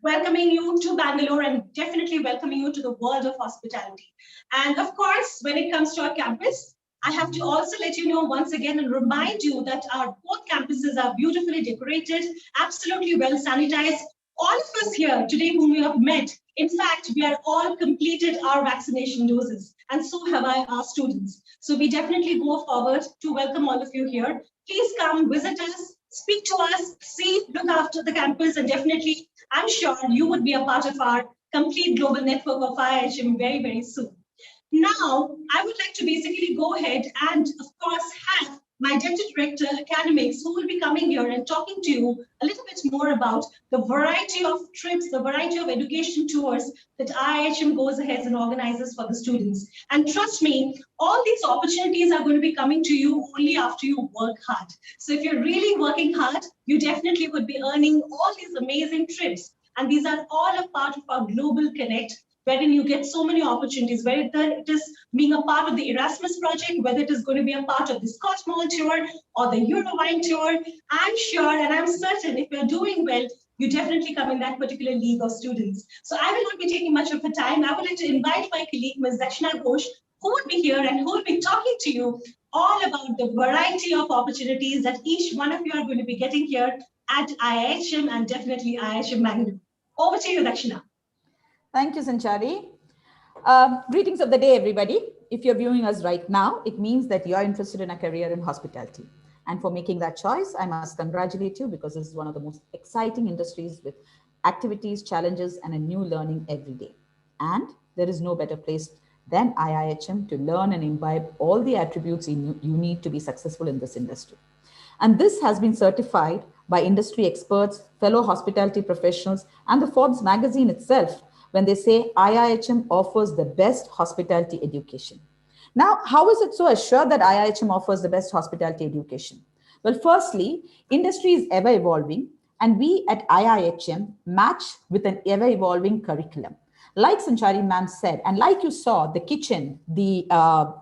Welcoming you to Bangalore and definitely welcoming you to the world of hospitality. And of course, when it comes to our campus, I have to also let you know once again and remind you that our both campuses are beautifully decorated, absolutely well sanitized. All of us here today whom we have met, in fact, we are all completed our vaccination doses, and so have our students. So we definitely go forward to welcome all of you here. Please come visit us, speak to us, see, look after the campus, and definitely, I'm sure you would be a part of our complete global network of IIHM very, very soon. Now, I would like to basically go ahead and, of course, have my Deputy Director Academics who will be coming here and talking to you a little bit more about the variety of trips, the variety of education tours that IIHM goes ahead and organizes for the students. And trust me, all these opportunities are going to be coming to you only after you work hard. So if you're really working hard, you definitely would be earning all these amazing trips. And these are all a part of our Global Connect, wherein you get so many opportunities, whether it is being a part of the Erasmus project, whether it is going to be a part of the Scotch Mall tour or the Eurowine tour. I'm sure and I'm certain if you're doing well, you definitely come in that particular league of students. So I will not be taking much of your time. I would like to invite my colleague, Ms. Dakshina Ghosh, who would be here and who will be talking to you all about the variety of opportunities that each one of you are going to be getting here at IIHM and definitely IIHM Bangalore. Over to you, Dakshina. Thank you, Sanchari. Greetings of the day, everybody. If you're viewing us right now, it means that you're interested in a career in hospitality. And for making that choice, I must congratulate you because this is one of the most exciting industries with activities, challenges, and a new learning every day. And there is no better place than IIHM to learn and imbibe all the attributes you need to be successful in this industry. And this has been certified by industry experts, fellow hospitality professionals, and the Forbes magazine itself, when they say IIHM offers the best hospitality education. Now, how is it so assured that IIHM offers the best hospitality education? Well, firstly, industry is ever evolving, and we at IIHM match with an ever evolving curriculum. Like Sanchari ma'am said, and like you saw, the kitchen, the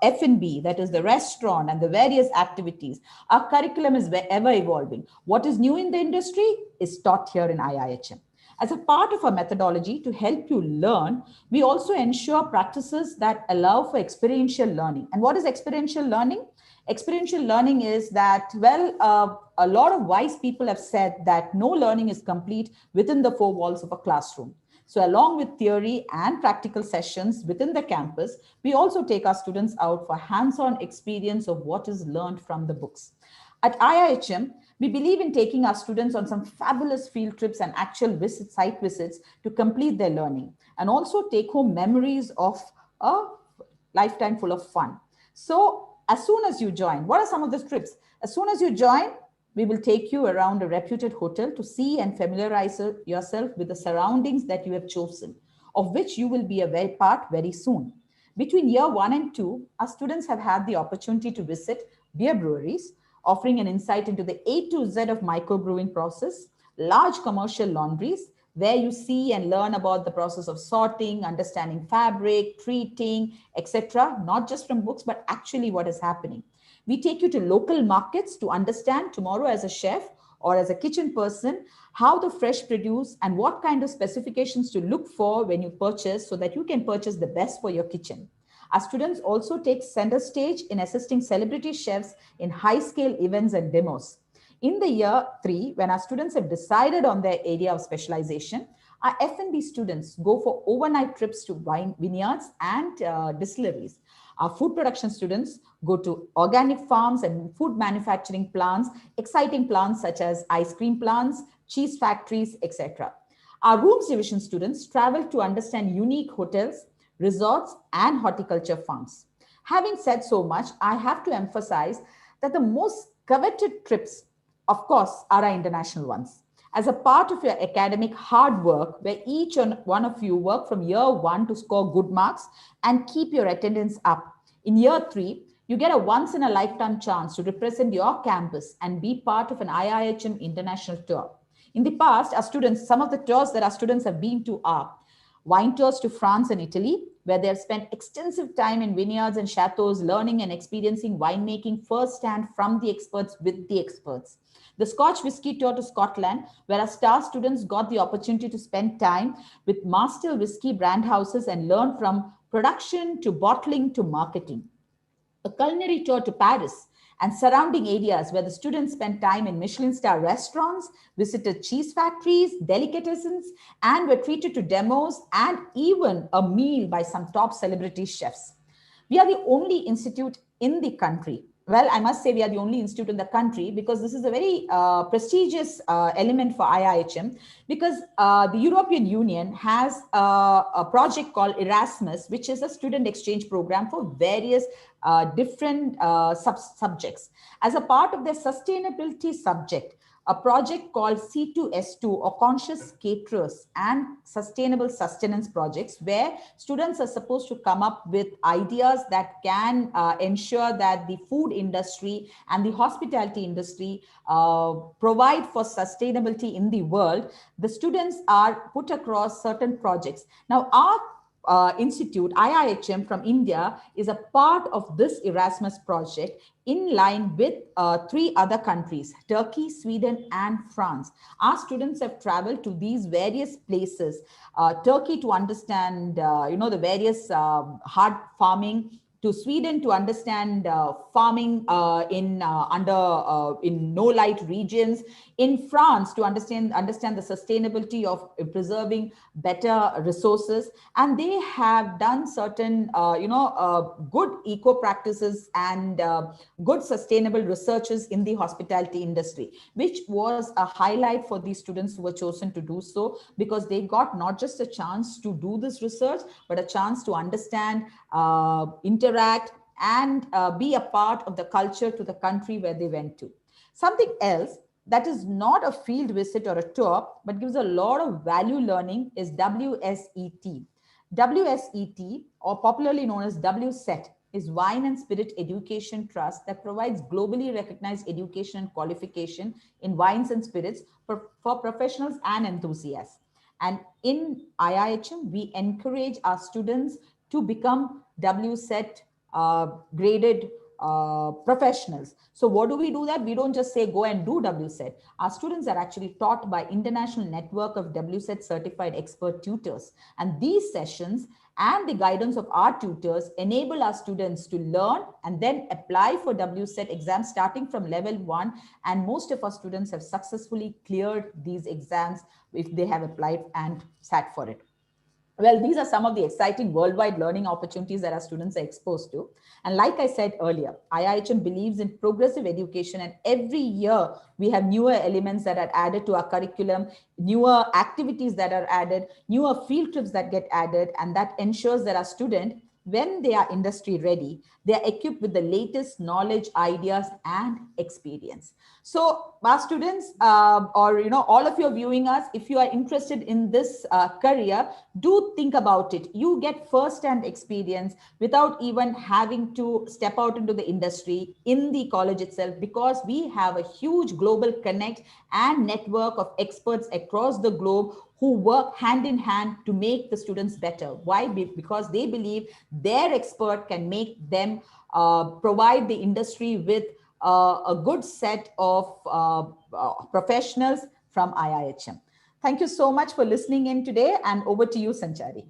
F&B, that is the restaurant and the various activities, our curriculum is ever evolving. What is new in the industry is taught here in IIHM. As a part of our methodology to help you learn, we also ensure practices that allow for experiential learning. And what is experiential learning? Experiential learning is that, well, a lot of wise people have said that no learning is complete within the four walls of a classroom. So along with theory and practical sessions within the campus, we also take our students out for hands-on experience of what is learned from the books. At IIHM, we believe in taking our students on some fabulous field trips and actual site visits to complete their learning and also take home memories of a lifetime full of fun. So as soon as you join, what are some of the trips? As soon as you join, we will take you around a reputed hotel to see and familiarize yourself with the surroundings that you have chosen, of which you will be a part very soon. Between year 1 and 2, our students have had the opportunity to visit beer breweries, offering an insight into the A to Z of microbrewing process, large commercial laundries, where you see and learn about the process of sorting, understanding fabric, treating, etc., not just from books, but actually what is happening. We take you to local markets to understand tomorrow as a chef or as a kitchen person, how the fresh produce and what kind of specifications to look for when you purchase so that you can purchase the best for your kitchen. Our students also take center stage in assisting celebrity chefs in high-scale events and demos. In the year 3, when our students have decided on their area of specialization, our F&B students go for overnight trips to wine vineyards and distilleries. Our food production students go to organic farms and food manufacturing plants, exciting plants such as ice cream plants, cheese factories, etc. Our rooms division students travel to understand unique hotels, resorts, and horticulture farms. Having said so much, I have to emphasize that the most coveted trips, of course, are our international ones. As a part of your academic hard work, where each one of you work from year 1 to score good marks and keep your attendance up. In year 3, you get a once-in-a-lifetime chance to represent your campus and be part of an IIHM international tour. In the past, our students, some of the tours that our students have been to are wine tours to France and Italy, where they have spent extensive time in vineyards and chateaus, learning and experiencing winemaking firsthand from the experts with the experts. The Scotch Whisky Tour to Scotland, where our star students got the opportunity to spend time with master whiskey brand houses and learn from production to bottling to marketing. A culinary tour to Paris and surrounding areas where the students spent time in Michelin star restaurants, visited cheese factories, delicatessens, and were treated to demos and even a meal by some top celebrity chefs. We are the only institute in the country. Well, I must say we are the only institute in the country because this is a very prestigious element for IIHM because the European Union has a project called Erasmus, which is a student exchange program for various different subjects. As a part of their sustainability subject, a project called C2S2 or Conscious Caterers and Sustainable Sustenance projects, where students are supposed to come up with ideas that can ensure that the food industry and the hospitality industry provide for sustainability in the world. The students are put across certain projects. Now, our institute, IIHM from India, is a part of this Erasmus project in line with 3 other countries, Turkey, Sweden, and France. Our students have traveled to these various places, Turkey to understand, the various hard farming, to Sweden to understand farming in no light regions, in France to understand the sustainability of preserving better resources, and they have done certain good eco practices and good sustainable researches in the hospitality industry, which was a highlight for these students who were chosen to do so, because they got not just a chance to do this research, but a chance to understand, interact, and be a part of the culture to the country where they went to. Something else that is not a field visit or a tour, but gives a lot of value learning is WSET. WSET, or popularly known as WSET, is Wine and Spirit Education Trust that provides globally recognized education and qualification in wines and spirits for professionals and enthusiasts. And in IIHM, we encourage our students to become WSET graded professionals. So what do? That we don't just say go and do WSET. Our students are actually taught by international network of WSET certified expert tutors, and these sessions and the guidance of our tutors enable our students to learn and then apply for WSET exams starting from level 1, and most of our students have successfully cleared these exams if they have applied and sat for it. Well, these are some of the exciting worldwide learning opportunities that our students are exposed to. And like I said earlier, IIHM believes in progressive education, and every year we have newer elements that are added to our curriculum, newer activities that are added, newer field trips that get added, and that ensures that our student, when they are industry ready, they are equipped with the latest knowledge, ideas, and experience. So our students, or all of you viewing us, if you are interested in this career, do think about it. You get first-hand experience without even having to step out into the industry in the college itself, because we have a huge global connect and network of experts across the globe who work hand in hand to make the students better. Why? Because they believe their expert can make them provide the industry with a good set of professionals from IIHM. Thank you so much for listening in today, and over to you, Sanchari.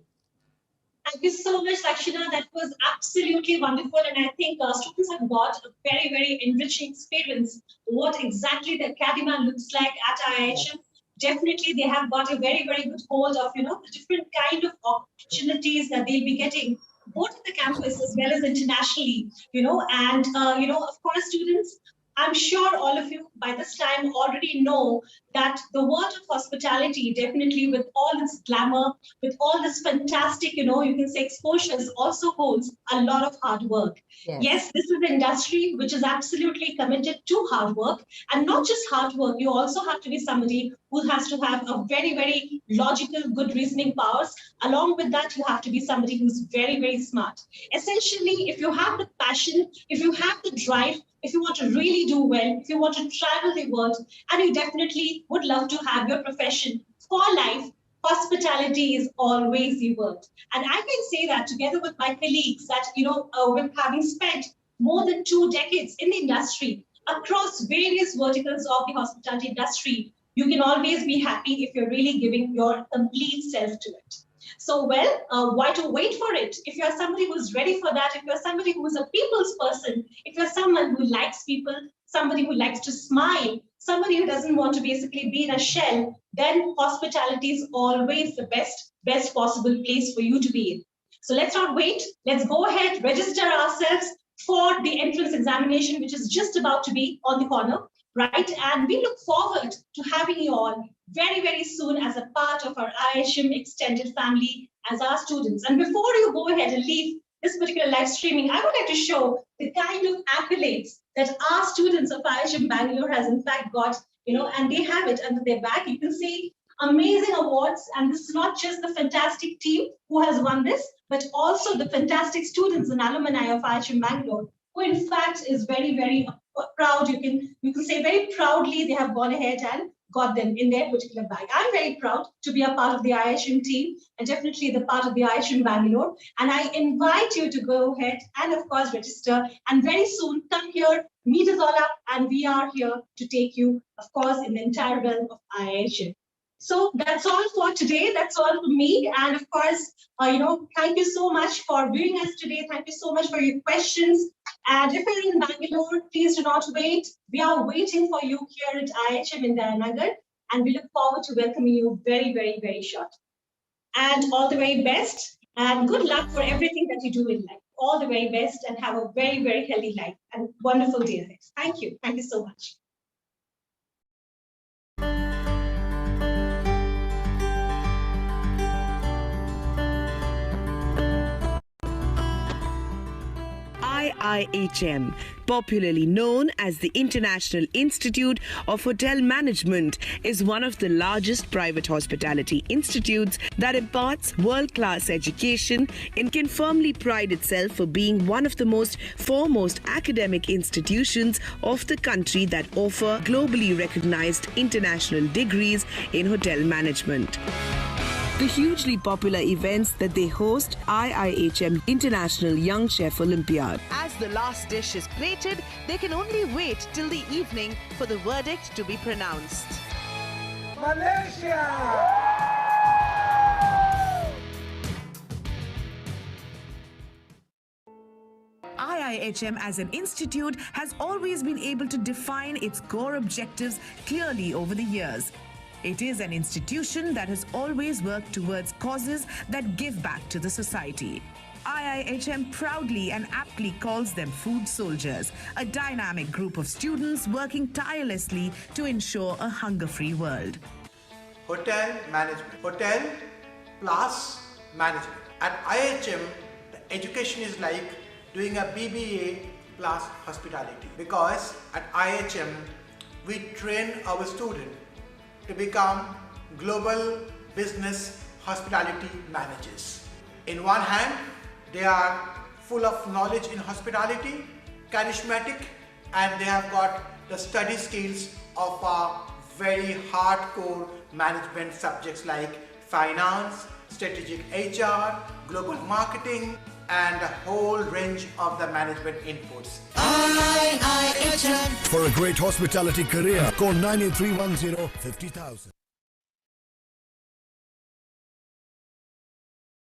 Thank you so much, Lakshana. That was absolutely wonderful. And I think students have got a very, very enriching experience. What exactly the academia looks like at IIHM. Definitely, they have got a very, very good hold of, the different kind of opportunities that they'll be getting, both at the campus as well as internationally, and, of course, students, I'm sure all of you by this time already know that the world of hospitality, definitely with all its glamour, with all this fantastic, you can say exposures, also holds a lot of hard work. Yes, this is an industry which is absolutely committed to hard work, and not just hard work. You also have to be somebody who has to have a very, very logical, good reasoning powers. Along with that, you have to be somebody who's very, very smart. Essentially, if you have the passion, if you have the drive, if you want to really do well, if you want to travel the world, and you definitely would love to have your profession for life, hospitality is always the word. And I can say that together with my colleagues that, with having spent more than 2 decades in the industry across various verticals of the hospitality industry, you can always be happy if you're really giving your complete self to it. So, why to wait for it? If you're somebody who's ready for that, if you're somebody who's a people's person, if you're someone who likes people, somebody who likes to smile, somebody who doesn't want to basically be in a shell, then hospitality is always the best possible place for you to be in. So let's not wait. Let's go ahead, register ourselves for the entrance examination, which is just about to be on the corner, right? And we look forward to having you all very, very soon as a part of our IIHM extended family as our students. And before you go ahead and leave this particular live streaming, I would like to show the kind of accolades that our students of IIHM Bangalore has in fact got, and they have it under their back. You can see amazing awards, and this is not just the fantastic team who has won this, but also the fantastic students and alumni of IIHM Bangalore, who in fact is very, very proud. You can say very proudly they have gone ahead and got them in their particular bag. I'm very proud to be a part of the IIHM team, and definitely the part of the IIHM Bangalore. And I invite you to go ahead and of course register, and very soon come here, meet us all up, and we are here to take you, of course, in the entire realm of IIHM. So that's all for today. That's all for me. And of course, thank you so much for viewing us today. Thank you so much for your questions. And if you're in Bangalore, please do not wait. We are waiting for you here at IIHM in Nagar, and we look forward to welcoming you very, very, very shortly. And all the very best, and good luck for everything that you do in life. All the very best, and have a very, very healthy life and wonderful day ahead. Thank you. Thank you so much. IIHM, popularly known as the International Institute of Hotel Management, is one of the largest private hospitality institutes that imparts world-class education and can firmly pride itself for being one of the foremost academic institutions of the country that offer globally recognized international degrees in hotel management. the hugely popular events that they host, IIHM International Young Chef Olympiad. As the last dish is plated, they can only wait till the evening for the verdict to be pronounced. IIHM as an institute has always been able to define its core objectives clearly over the years. It is an institution that has always worked towards causes that give back to the society. IIHM proudly and aptly calls them food soldiers, a dynamic group of students working tirelessly to ensure a hunger-free world. Hotel management, hotel plus management. At IIHM, the education is like doing a BBA plus hospitality, because at IIHM we train our students to become global business hospitality managers. In one hand, they are full of knowledge in hospitality, charismatic, and they have got the study skills of very hardcore management subjects like finance, strategic HR, global marketing, and a whole range of the management inputs. For a great hospitality career, call 98310 50,000.